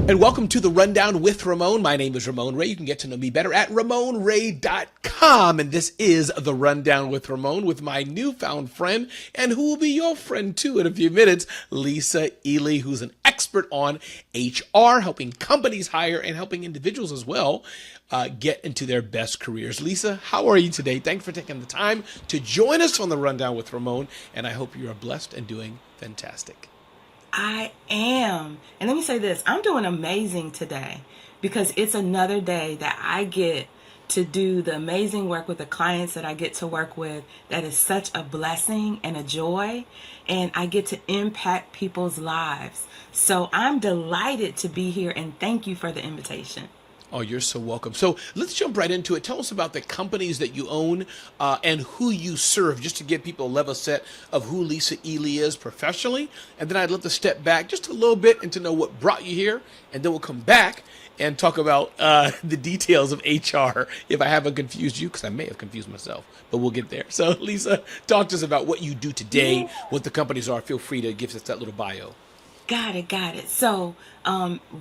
And welcome to the Rundown with Ramon. My name is Ramon Ray. You can get to know me better at RamonRay.com. And this is the Rundown with Ramon with my newfound friend, and who will be your friend too in a few minutes, Lisa Ealy, who's an expert on HR, helping companies hire and helping individuals as well get into their best careers. Lisa, how are you today? Thanks for taking the time to join us on the Rundown with Ramon. And I hope you are blessed and doing fantastic. I am. And let me say this, I'm doing amazing today because it's another day that I get to do the amazing work with the clients that I get to work with. That is such a blessing and a joy. And I get to impact people's lives. So I'm delighted to be here and thank you for the invitation. Oh, you're so welcome. So let's jump right into it. Tell us about the companies that you own and who you serve, just to give people a level set of who Lisa Ealy is professionally. And then I'd love to step back just a little bit and to know what brought you here. And then we'll come back and talk about the details of HR if I haven't confused you, because I may have confused myself, but we'll get there. So Lisa, talk to us about what you do today, Yeah. what the companies are. Feel free to give us that little bio. Got it, got it. So,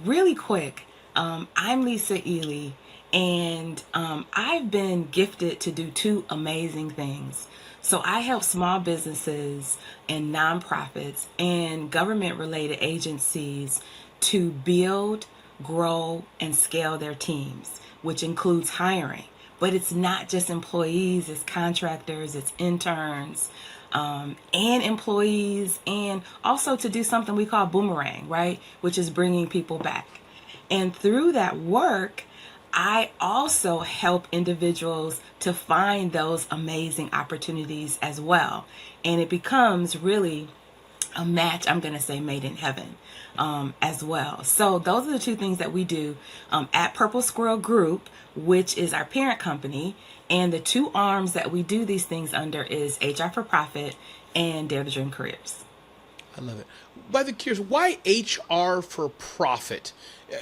really quick, I'm Lisa Ealy, and I've been gifted to do two amazing things. So, I help small businesses and nonprofits and government related agencies to build, grow, and scale their teams, which includes hiring. But it's not just employees, it's contractors, it's interns, and employees, and also to do something we call boomerang, right? Which is bringing people back. And through that work, I also help individuals to find those amazing opportunities as well. And it becomes really a match, I'm going to say, made in heaven as well. So those are the two things that we do at Purple Squirrel Group, which is our parent company. And the two arms that we do these things under is HR for Profit and Dare to Dream Careers. I love it. By the curious, why HR for profit?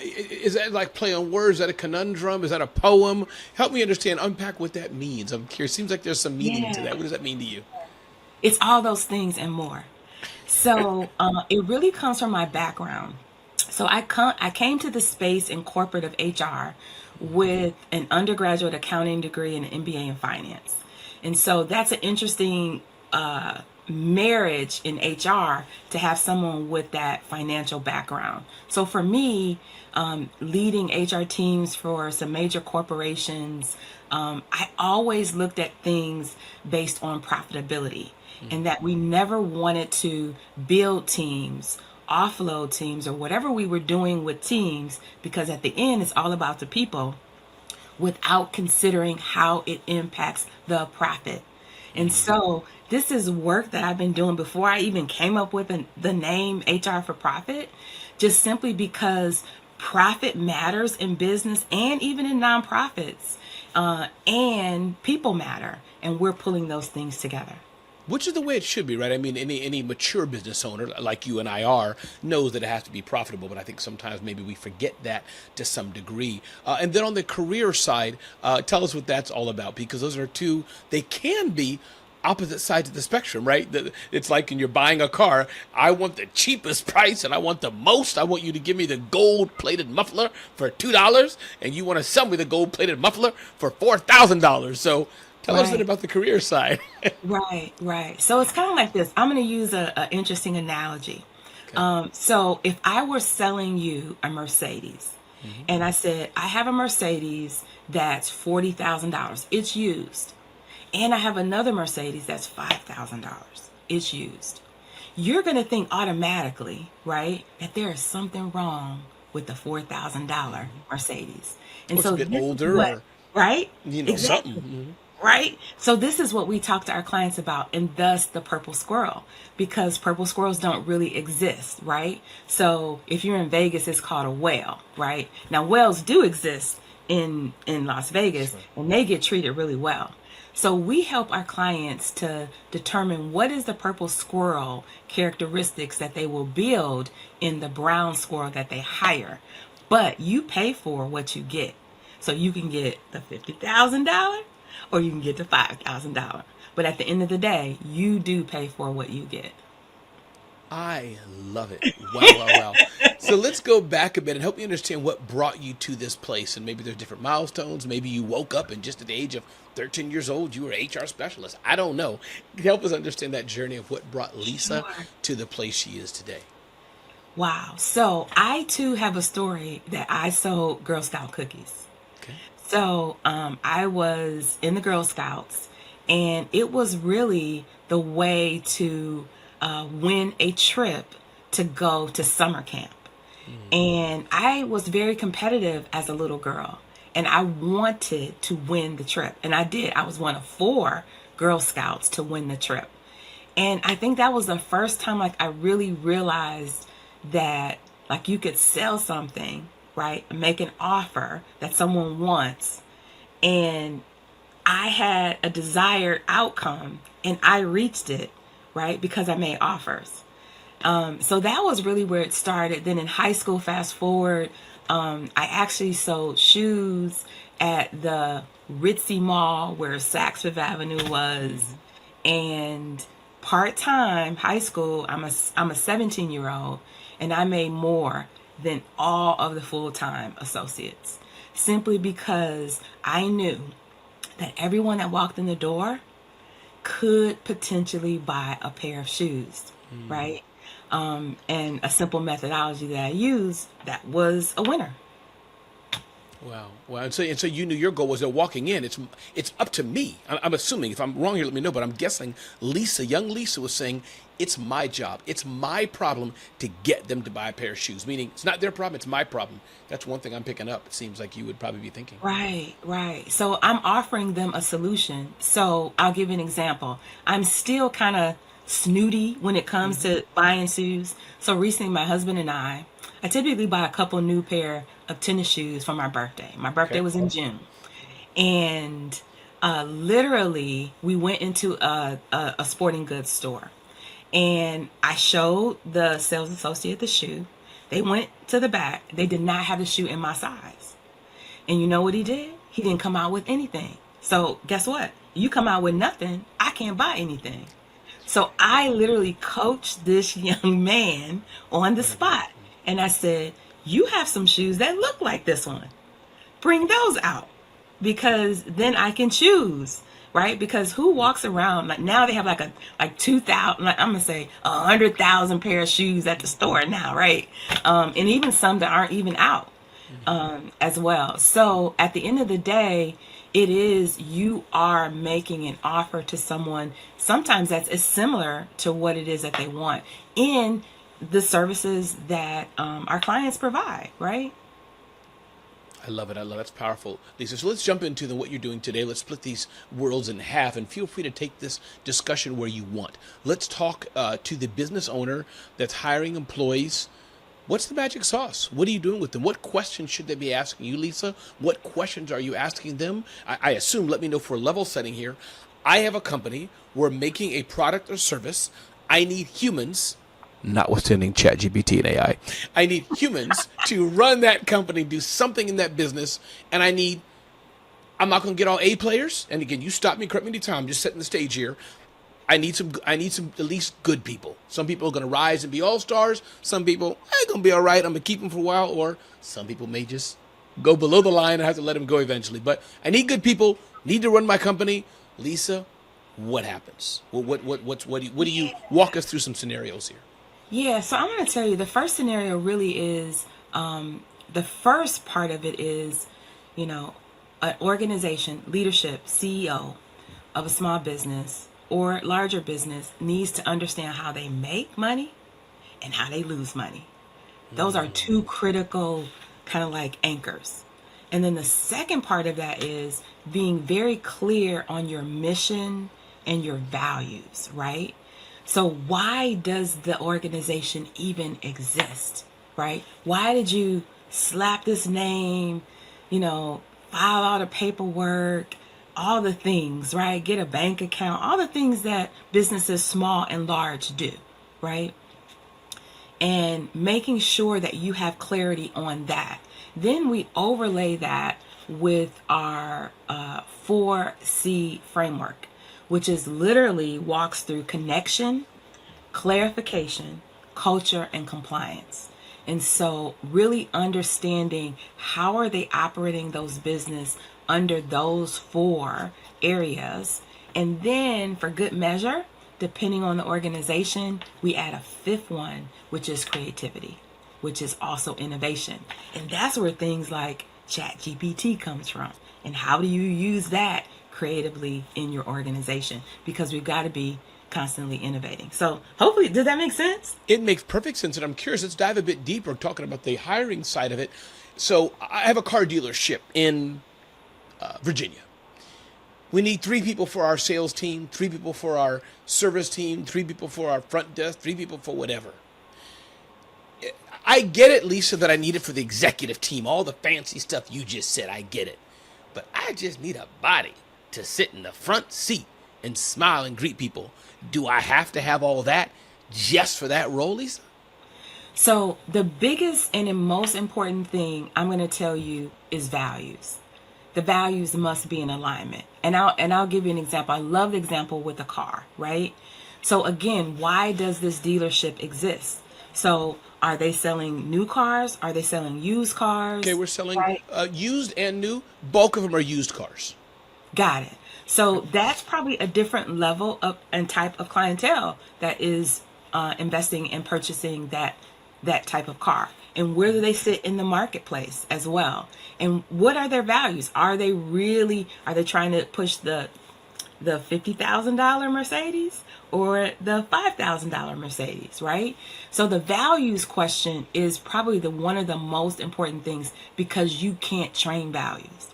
Is that like play on words? Is that a conundrum? Is that a poem? Help me understand, unpack what that means. I'm curious. Seems like there's some meaning to that. Yeah, What does that mean to you? it's all those things and more. So it really comes from my background. So I came to the space in corporate of HR with an undergraduate accounting degree and an MBA in finance. And so that's an interesting marriage in HR to have someone with that financial background. So for me, leading HR teams for some major corporations, I always looked at things based on profitability, and that we never wanted to build teams, offload teams, or whatever we were doing with teams, because at the end, it's all about the people without considering how it impacts the profit. And so this is work that I've been doing before I even came up with the name HR for Profit, just simply because profit matters in business and even in nonprofits, and people matter, and we're pulling those things together. Which is the way it should be, right? I mean, any mature business owner like you and I are knows that it has to be profitable. But I think sometimes maybe we forget that to some degree. And then on the career side, tell us what that's all about, because those are two. They can be opposite sides of the spectrum, right? It's like when you're buying a car. I want the cheapest price and I want the most. I want you to give me the gold plated muffler for $2, and you want to sell me the gold plated muffler for $4,000. So tell us a bit Right. about the career side. Right, right. So it's kind of like this. I'm going to use a interesting analogy. Okay. So if I were selling you a Mercedes, Hmm. and I said, I have a Mercedes that's $40,000, it's used, and I have another Mercedes that's $5,000, it's used, you're going to think automatically, right, that there is something wrong with the $4,000 Mercedes. And Or it's a so bit this is older, what, or right? something. Exactly. Right? So this is what we talk to our clients about, and thus the purple squirrel, because purple squirrels don't really exist, right? So if you're in Vegas, it's called a whale, right? Now whales do exist in Las Vegas, Sure. and they get treated really well. So we help our clients to determine what is the purple squirrel characteristics that they will build in the brown squirrel that they hire. But you pay for what you get. So you can get the $50,000 or you can get the $5,000. But at the end of the day, you do pay for what you get. I love it. Wow, wow, wow. So let's go back a bit and help me understand what brought you to this place. And maybe there's different milestones. Maybe you woke up and just at the age of 13 years old, you were an HR specialist. I don't know. Help us understand that journey of what brought Lisa Sure. to the place she is today. Wow. So I too have a story that I sold Girl Scout cookies. Okay. So I was in the Girl Scouts, and it was really the way to win a trip to go to summer camp. And I was very competitive as a little girl, and I wanted to win the trip. And I did. I was one of four Girl Scouts to win the trip. And I think that was the first time like I really realized that like you could sell something, right? Make an offer that someone wants, and I had a desired outcome and I reached it, right? Because I made offers. So that was really where it started. Then in high school, fast forward, I actually sold shoes at the Ritzy Mall where Saks Fifth Avenue was. And part-time high school, I'm a 17-year-old, and I made more than all of the full-time associates simply because I knew that everyone that walked in the door could potentially buy a pair of shoes, right? And a simple methodology that I used that was a winner. Wow. Wow. And so you knew your goal was that walking in, it's up to me. I'm assuming, if I'm wrong here, let me know, but I'm guessing Lisa, young Lisa was saying, it's my job. It's my problem to get them to buy a pair of shoes. Meaning it's not their problem, it's my problem. That's one thing I'm picking up. It seems like you would probably be thinking. Right, right. So I'm offering them a solution. So I'll give you an example. I'm still kind of snooty when it comes to buying shoes. So recently, my husband and I typically buy a couple new pair of tennis shoes for my birthday. My birthday Okay. was in June, and literally we went into a sporting goods store, and I showed the sales associate the shoe. They went to the back. They did not have the shoe in my size. And you know what he did? He didn't come out with anything. So guess what? You come out with nothing, I can't buy anything. So I literally coached this young man on the spot. And I said, you have some shoes that look like this one. Bring those out, because then I can choose, right? Because who walks around like now they have like 2,000, like I'm gonna say 100,000 pair of shoes at the store now, right? And even some that aren't even out as well. So at the end of the day, it is you are making an offer to someone. Sometimes that's is similar to what it is that they want in the services that our clients provide, right? I love it. I love it. That's powerful, Lisa. So let's jump into what you're doing today. Let's split these worlds in half, and feel free to take this discussion where you want. Let's talk to the business owner that's hiring employees. What's the magic sauce? What are you doing with them? What questions should they be asking you, Lisa? What questions are you asking them? I assume, let me know for level setting here. I have a company. We're making a product or service. I need humans, notwithstanding ChatGPT and AI. I need humans to run that company, do something in that business, and I'm not going to get all A players. And again, you stop me, correct me anytime. I'm just setting the stage here. I need some at least good people. Some people are going to rise and be all stars. Some people ain't going to be all right. I'm going to keep them for a while. Or some people may just go below the line and have to let them go eventually. But I need good people. Need to run my company. Lisa, what happens? What do you walk us through some scenarios here? Yeah, so I'm going to tell you the first scenario really is the first part of it is, you know, an organization, leadership, CEO of a small business or larger business needs to understand how they make money and how they lose money. Those are two critical kind of like anchors. And then the second part of that is being very clear on your mission and your values, right? So why does the organization even exist, right? Why did you slap this name, file all the paperwork, all the things, right? Get a bank account, all the things that businesses small and large do, right? And making sure that you have clarity on that. Then we overlay that with our 4C framework, which is literally walks through connection, clarification, culture, and compliance. And so really understanding how are they operating those business under those four areas. And then for good measure, depending on the organization, we add a fifth one, which is creativity, which is also innovation. And that's where things like ChatGPT comes from. And how do you use that creatively in your organization? Because we've got to be constantly innovating. So hopefully, did that make sense? It makes perfect sense, and I'm curious. Let's dive a bit deeper, talking about the hiring side of it. So I have a car dealership in Virginia. We need 3 people for our sales team, 3 people for our service team, 3 people for our front desk, 3 people for whatever. I get it, Lisa, that I need it for the executive team, all the fancy stuff you just said. I get it. But I just need a body to sit in the front seat and smile and greet people. Do I have to have all that just for that role, Lisa? So the biggest and the most important thing I'm going to tell you is values. The values must be in alignment. And I'll give you an example. I love the example with a car, right? So again, why does this dealership exist? So are they selling new cars? Are they selling used cars? Okay, we're selling Right. used and new. Bulk of them are used cars. Got it. So that's probably a different level of and type of clientele that is investing and purchasing that type of car. And where do they sit in the marketplace as well? And what are their values? Are they trying to push the $50,000 Mercedes or the $5,000 Mercedes, right? So the values question is probably one of the most important things, because you can't train values.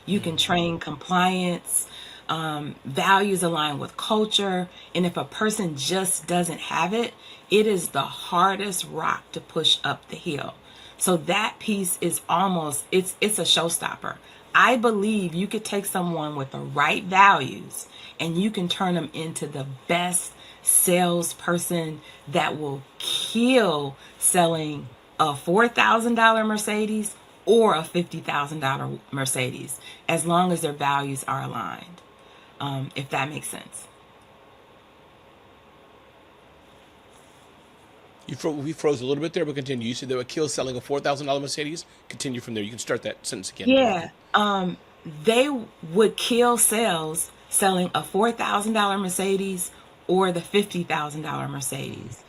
You can train compliance, values align with culture. And if a person just doesn't have it, it is the hardest rock to push up the hill. So that piece is it's a showstopper. I believe you could take someone with the right values and you can turn them into the best salesperson that will kill selling a $4,000 Mercedes or a $50,000 Mercedes, as long as their values are aligned, if that makes sense. We froze a little bit there, but continue. You said they would kill selling a $4,000 Mercedes. Continue from there. You can start that sentence again. Yeah, they would kill sales selling a $4,000 Mercedes or the $50,000 Mercedes.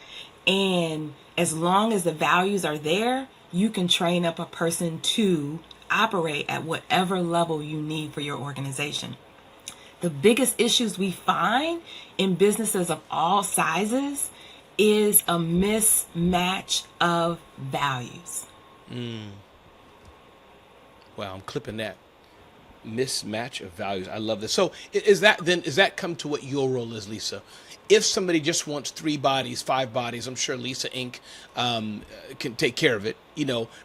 And as long as the values are there, you can train up a person to operate at whatever level you need for your organization. The biggest issues we find in businesses of all sizes is a mismatch of values. Wow, I'm clipping that. Mismatch of values. I love this. So is that come to what your role is, Lisa? If somebody just wants 3 bodies, 5 bodies, I'm sure Lisa Inc. Can take care of it,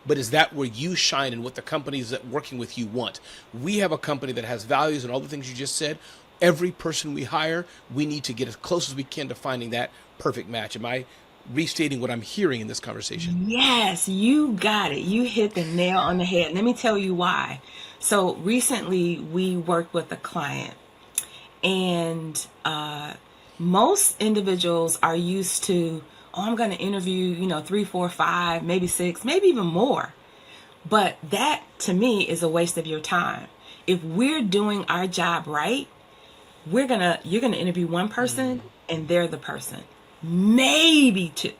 but is that where you shine and what the companies that working with you want? We have a company that has values and all the things you just said. Every person we hire, we need to get as close as we can to finding that perfect match. Am I restating what I'm hearing in this conversation? Yes, you got it. You hit the nail on the head. Let me tell you why. So recently we worked with a client, and most individuals are used to, I'm going to interview, 3, 4, 5, maybe 6, maybe even more. But that to me is a waste of your time. If we're doing our job right, you're going to interview one person and they're the person, maybe 2,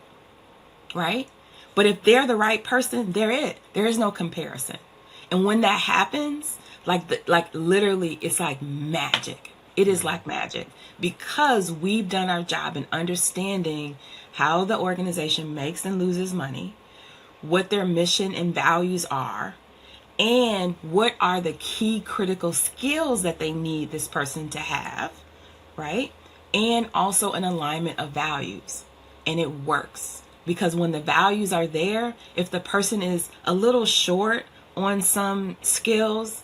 right? But if they're the right person, they're it. There is no comparison. And when that happens, like literally, it's like magic. It is like magic, because we've done our job in understanding how the organization makes and loses money, what their mission and values are, and what are the key critical skills that they need this person to have, right? And also an alignment of values. And it works, because when the values are there, if the person is a little short on some skills,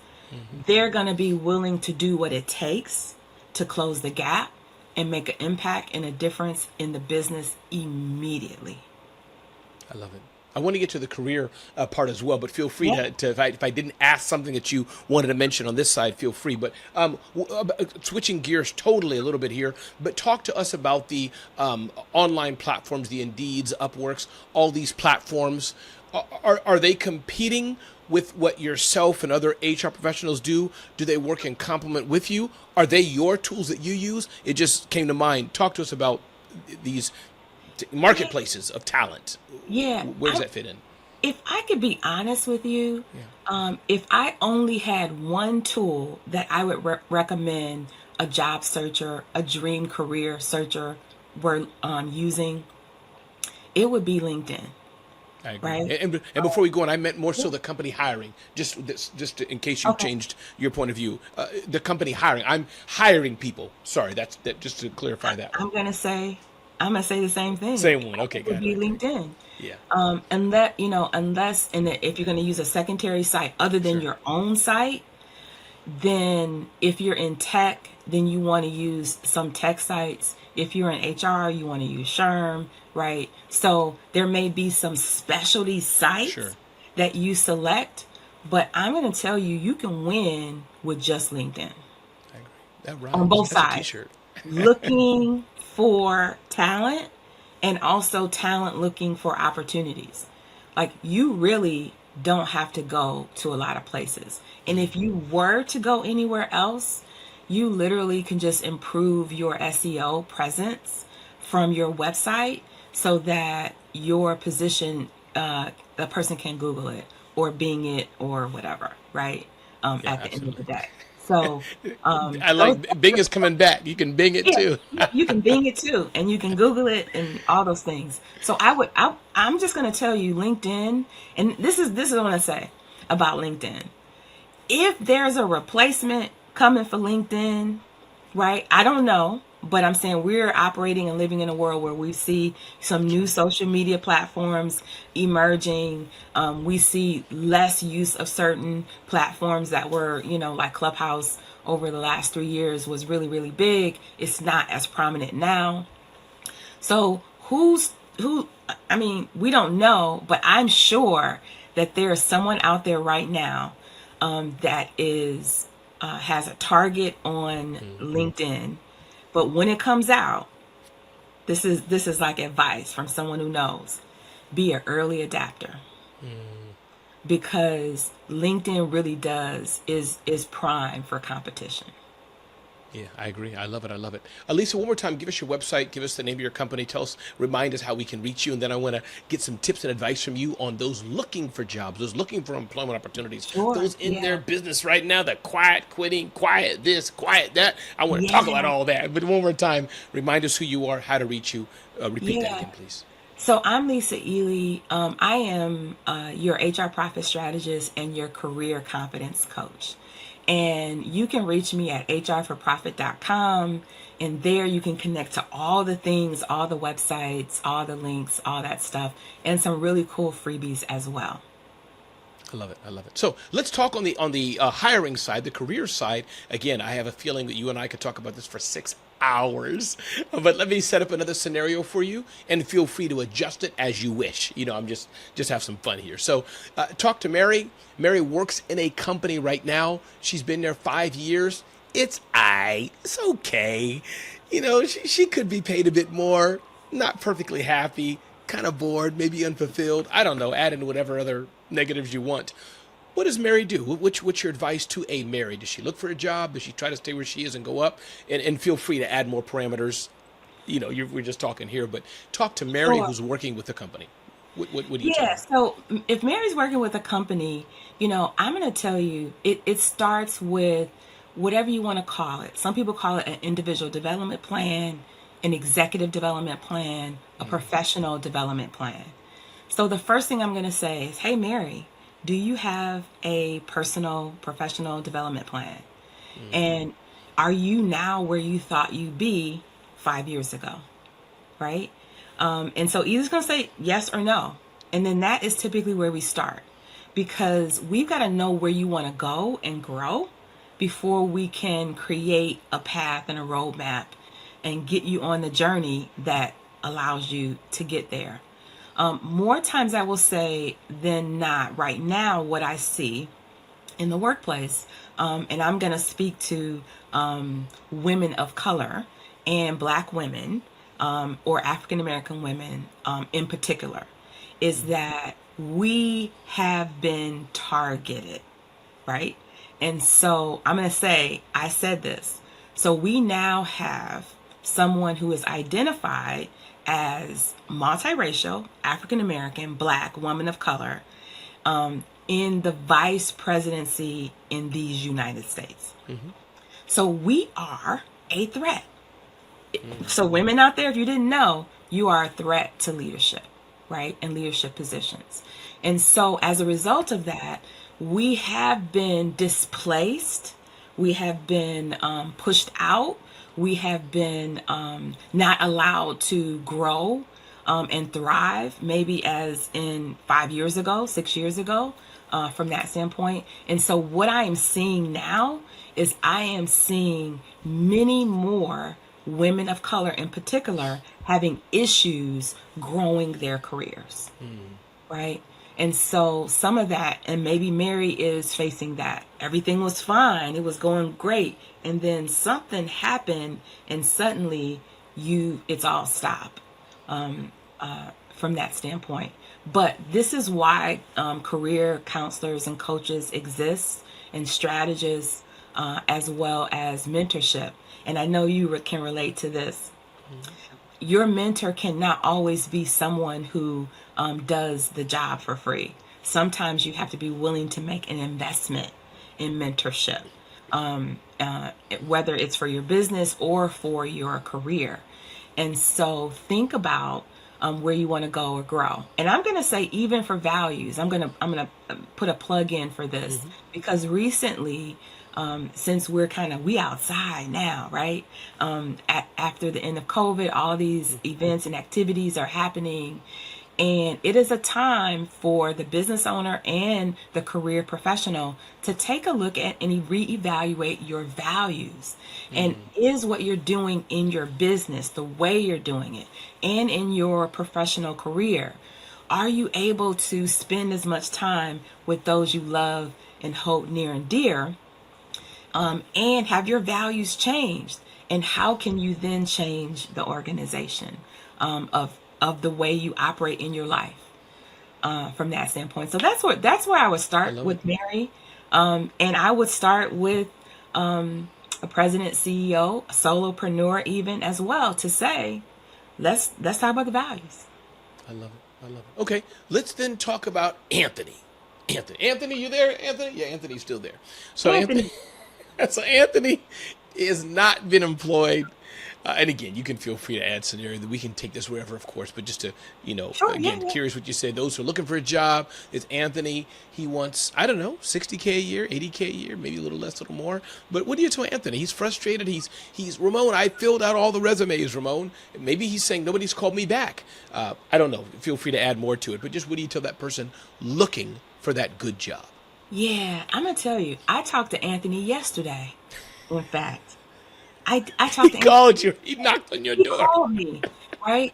they're going to be willing to do what it takes to close the gap and make an impact and a difference in the business immediately. I love it. I want to get to the career part as well, but feel free Yeah. to if I didn't ask something that you wanted to mention on this side, feel free. But switching gears totally a little bit here, but talk to us about the online platforms, the Indeeds, Upworks, all these platforms. Are they competing with what yourself and other HR professionals do? Do they work in complement with you? Are they your tools that you use? It just came to mind. Talk to us about these Yeah. marketplaces of talent. Yeah. Where does that fit in? If I could be honest with you, Yeah, if I only had one tool that I would recommend a job searcher, a dream career searcher were using, it would be LinkedIn, I agree. right? And before we go on, I meant more so Yeah. the company hiring. Just in case you Okay. changed your point of view, the company hiring. I'm hiring people. Sorry, that's that. Just to clarify that one. I'm gonna say, I'm gonna say the same thing. Same one. Okay, It would got it. be Okay. LinkedIn. Yeah. And that, unless, and if you're going to use a secondary site other than Sure. your own site, then if you're in tech, then you want to use some tech sites. If you're in HR, you want to use Sherm, right? So there may be some specialty sites Sure. that you select, but I'm going to tell you, you can win with just LinkedIn I agree. That on rhymes. both That's a sides. T-shirt. Looking for talent and also talent looking for opportunities. Like, you really don't have to go to a lot of places. And if you were to go anywhere else, you literally can just improve your SEO presence from your website so that your position, a person can Google it or Bing it or whatever, right? Yeah, At the end of the absolutely. day. So, I those like Bing is coming back. You can Bing it yeah, too. you can Bing it too, and you can Google it and all those things. So I'm just going to tell you LinkedIn, and this is what I'm going to say about LinkedIn. If there's a replacement coming for LinkedIn, right? I don't know, but I'm saying we're operating and living in a world where we see some new Sure. social media platforms emerging. We see less use of certain platforms that were, like Clubhouse over the last 3 years was really, really big. It's not as prominent now. So who? I mean, we don't know, but I'm sure that there is someone out there right now that is has a target on Hmm. LinkedIn. But when it comes out, this is like advice from someone who knows. Be an early adapter because LinkedIn really is prime for competition. Yeah, I agree. I love it. I love it. Lisa, one more time, give us your website, give us the name of your company, tell us, remind us how we can reach you, and then I want to get some tips and advice from you on those looking for jobs, those looking for employment opportunities, Sure. those in their Yeah. business right now, that quiet quitting, quiet this, quiet that. I want to talk about Yeah. all that. But one more time, remind us who you are, how to reach you. Repeat that Yeah. again, please. So I'm Lisa Ealy. I am your HR profit strategist and your career confidence coach. And you can reach me at hrforprofit.com. And there you can connect to all the things, all the websites, all the links, all that stuff, and some really cool freebies as well. I love it. I love it. So let's talk on the hiring side, the career side. Again, I have a feeling that you and I could talk about this for 6 hours, but let me set up another scenario for you, and feel free to adjust it as you wish. I'm just have some fun here. So, talk to Mary. Mary works in a company right now. She's been there 5 years. It's It's okay. She could be paid a bit more. Not perfectly happy, kind of bored, maybe unfulfilled. I don't know. Add in whatever other negatives you want. What does Mary do? What's your advice to a Mary? Does she look for a job? Does she try to stay where she is and go up? And feel free to add more parameters. We're just talking here, but talk to Mary Sure. who's working with the company. What do you tell Yeah, her? so if Mary's working with a company, I'm going to tell you it starts with whatever you want to call it. Some people call it an individual development plan, an executive development plan, a professional development plan. So the first thing I'm going to say is, hey, Mary, do you have a personal professional development plan? Mm-hmm. And are you now where you thought you'd be 5 years ago? Right? And so either going to say yes or no. And then that is typically where we start because we've got to know where you want to go and grow before we can create a path and a roadmap and get you on the journey that allows you to get there. More times I will say than not, right now, what I see in the workplace, and I'm going to speak to women of color and Black women, or African American women in particular, is that we have been targeted, right? And so I'm going to say, I said this. So we now have someone who is identified as multiracial, African American, Black, woman of color, in the vice presidency in these United States. So we are a threat. So women out there, if you didn't know, you are a threat to leadership, right? And leadership positions. And so as a result of that, we have been displaced. We have been pushed out. We have been not allowed to grow and thrive, maybe as in 5 years ago, 6 years ago, from that standpoint. And so what I am seeing now is I am seeing many more women of color in particular having issues growing their careers, right? And so some of that, and maybe Mary is facing that. Everything was fine. It was going great. And then something happened and suddenly it's all stopped from that standpoint. But this is why career counselors and coaches exist, and strategists, as well as mentorship. And I know you can relate to this. Your mentor cannot always be someone who does the job for free. Sometimes you have to be willing to make an investment in mentorship, whether it's for your business or for your career. And so think about where you want to go or grow. And I'm going to say, even for values, I'm going to put a plug in for this, because recently, since we outside now, right? After the end of COVID, all these events and activities are happening. And it is a time for the business owner and the career professional to take a look at and reevaluate your values. And is what you're doing in your business, the way you're doing it, and in your professional career, are you able to spend as much time with those you love and hold near and dear? And have your values changed? And how can you then change the organization of the way you operate in your life from that standpoint? So that's where I would start with Mary, and I would start with a president, CEO, a solopreneur, even as well, to say, let's talk about the values. I love it. Okay, let's then talk about Anthony. Anthony, you there? Anthony? Yeah, Anthony's still there. So Anthony. So Anthony has not been employed. And again, you can feel free to add scenario that we can take this wherever, of course, but just to, Sure, again, yeah. curious what you said. Those who are looking for a job, it's Anthony. He wants, I don't know, 60K a year, 80K a year, maybe a little less, a little more. But what do you tell Anthony? He's frustrated. He's Ramon, I filled out all the resumes, Ramon. Maybe he's saying nobody's called me back. I don't know. Feel free to add more to it. But just what do you tell that person looking for that good job? Yeah, I'm going to tell you, I talked to Anthony yesterday, in fact. I talked to He called you. He knocked on your He door. called me, right?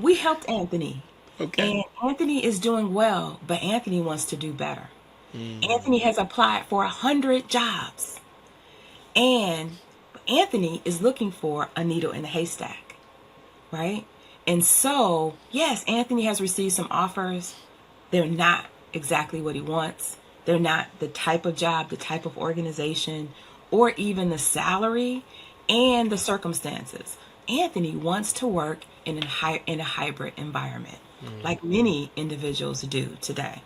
We helped Anthony. Okay. And Anthony is doing well, but Anthony wants to do better. Anthony has applied for 100 jobs. And Anthony is looking for a needle in a haystack, right? And so, yes, Anthony has received some offers. They're not exactly what he wants. They're not the type of job, the type of organization, or even the salary and the circumstances. Anthony wants to work in a hybrid environment, like many individuals do today.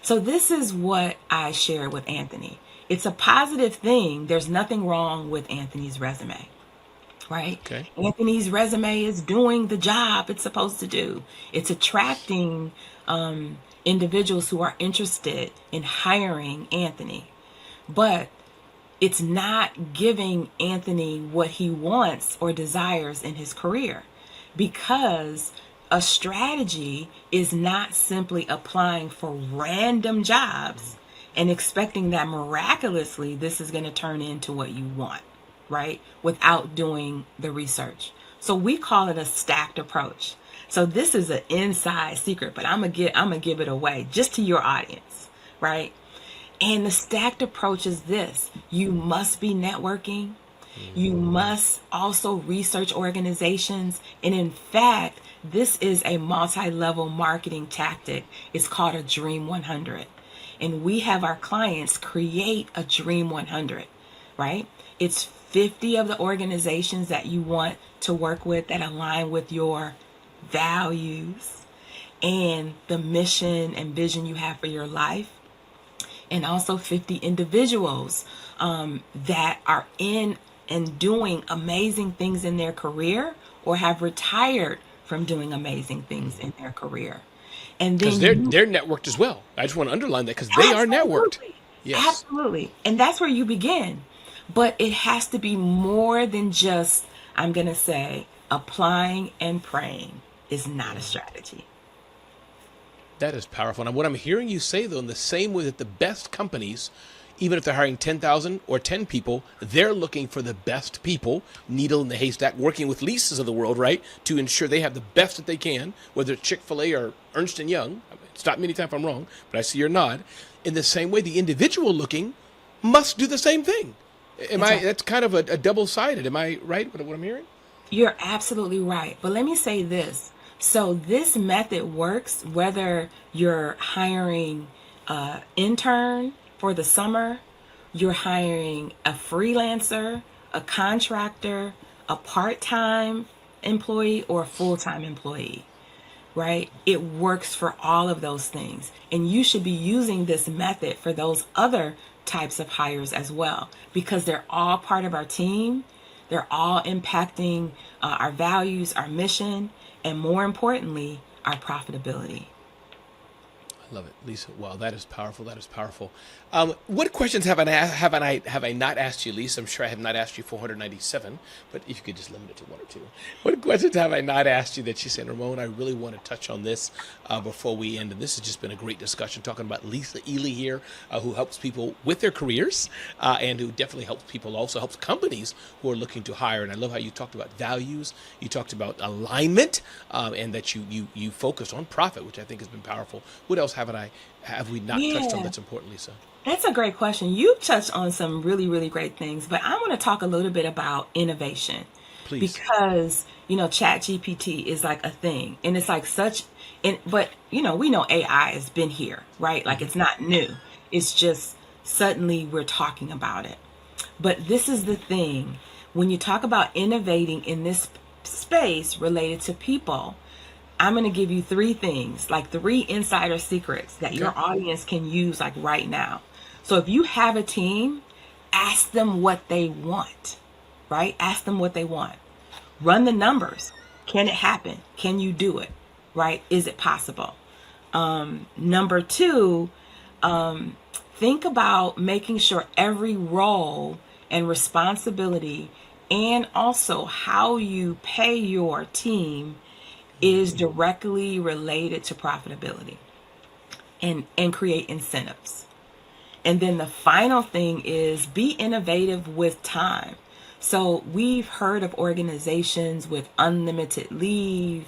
So this is what I share with Anthony. It's a positive thing. There's nothing wrong with Anthony's resume, right? Okay. Anthony's resume is doing the job it's supposed to do. It's attracting individuals who are interested in hiring Anthony. But it's not giving Anthony what he wants or desires in his career, because a strategy is not simply applying for random jobs and expecting that miraculously this is going to turn into what you want, right? Without doing the research. So we call it a stacked approach. So this is an inside secret, but I'm gonna give it away just to your audience, right? And the stacked approach is this: you must be networking. You must also research organizations. And in fact, this is a multi-level marketing tactic. It's called a Dream 100. And we have our clients create a Dream 100, right? It's 50 of the organizations that you want to work with that align with your values and the mission and vision you have for your life. And also 50 individuals that are in and doing amazing things in their career or have retired from doing amazing things in their career. And Because then they're networked as well. I just want to underline that because they are networked. absolutely, Yes. absolutely. And that's where you begin. But it has to be more than just, I'm going to say, applying and praying is not a strategy. That is powerful. And what I'm hearing you say, though, in the same way that the best companies, even if they're hiring 10,000 or 10 people, they're looking for the best people, needle in the haystack, working with Lisas of the world, right, to ensure they have the best that they can, whether it's Chick-fil-A or Ernst & Young. Stop me anytime if I'm wrong, but I see your nod. In the same way, the individual looking must do the same thing. That's kind of a double-sided. Am I right, what I'm hearing? You're absolutely right. But let me say this. So this method works whether you're hiring an intern for the summer, you're hiring a freelancer, a contractor, a part-time employee, or a full-time employee, right? It works for all of those things. And you should be using this method for those other types of hires as well, because they're all part of our team. They're all impacting our values, our mission, and more importantly, our profitability. I love it, Lisa. Wow, that is powerful. That is powerful. What questions have I not asked you, Lisa? I'm sure I have not asked you 497, but if you could just limit it to one or two. What questions have I not asked you that you said, Ramon, I really want to touch on this before we end? And this has just been a great discussion talking about Lisa Ealy here, who helps people with their careers and who definitely helps people, also helps companies who are looking to hire. And I love how you talked about values, you talked about alignment, and that you focused on profit, which I think has been powerful. What else have we not touched on Yeah, that's important, Lisa? that's a great question. You touched on some really, really great things, but I want to talk a little bit about innovation Please. because, Chat GPT is like a thing and it's like but we know AI has been here, right? Like it's not new. It's just suddenly we're talking about it. But this is the thing. When you talk about innovating in this space related to people, I'm going to give you three things, like three insider secrets that Okay. your audience can use like right now. So if you have a team, ask them what they want, right? Ask them what they want. Run the numbers. Can it happen? Can you do it? Right? Is it possible? Number two, think about making sure every role and responsibility and also how you pay your team is directly related to profitability and create incentives. And then the final thing is be innovative with time. So we've heard of organizations with unlimited leave,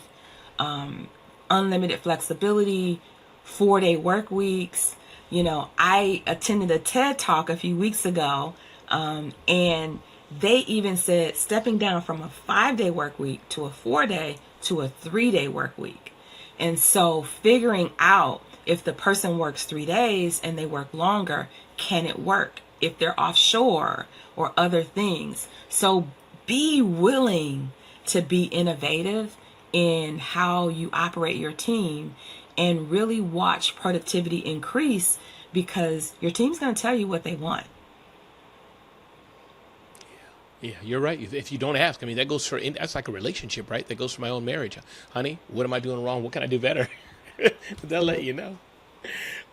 unlimited flexibility, 4-day work weeks. I attended a TED talk a few weeks ago, and they even said stepping down from a 5-day work week to a 4-day to a 3-day work week. And so figuring out if the person works 3 days and they work longer, can it work? If they're offshore or other things. So be willing to be innovative in how you operate your team and really watch productivity increase because your team's going to tell you what they want. Yeah, you're right. If you don't ask, I mean, that's like a relationship, right? That goes for my own marriage. Honey, what am I doing wrong? What can I do better? They'll let you know.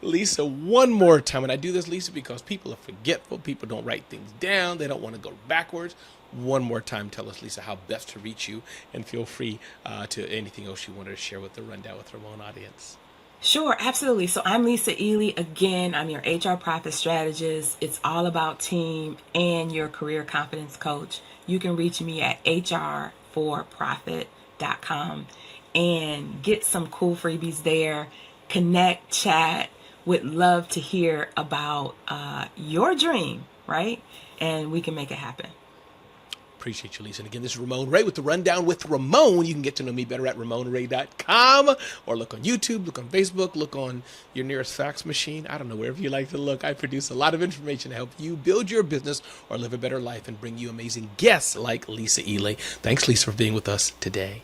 Lisa, one more time. And I do this, Lisa, because people are forgetful. People don't write things down. They don't want to go backwards. One more time, tell us, Lisa, how best to reach you. And feel free to anything else you wanted to share with the Rundown with Ramon audience. Sure, absolutely. So I'm Lisa Ealy. Again, I'm your HR profit strategist. It's all about team and your career confidence coach. You can reach me at hrforprofit.com. and get some cool freebies there. Connect, chat. Would love to hear about your dream, right? And we can make it happen. Appreciate you, Lisa. And again, this is Ramon Ray with the Rundown with Ramon. You can get to know me better at RamonRay.com, or look on YouTube, look on Facebook, look on your nearest fax machine. I don't know, wherever you like to look. I produce a lot of information to help you build your business or live a better life and bring you amazing guests like Lisa Ealy. Thanks, Lisa, for being with us today.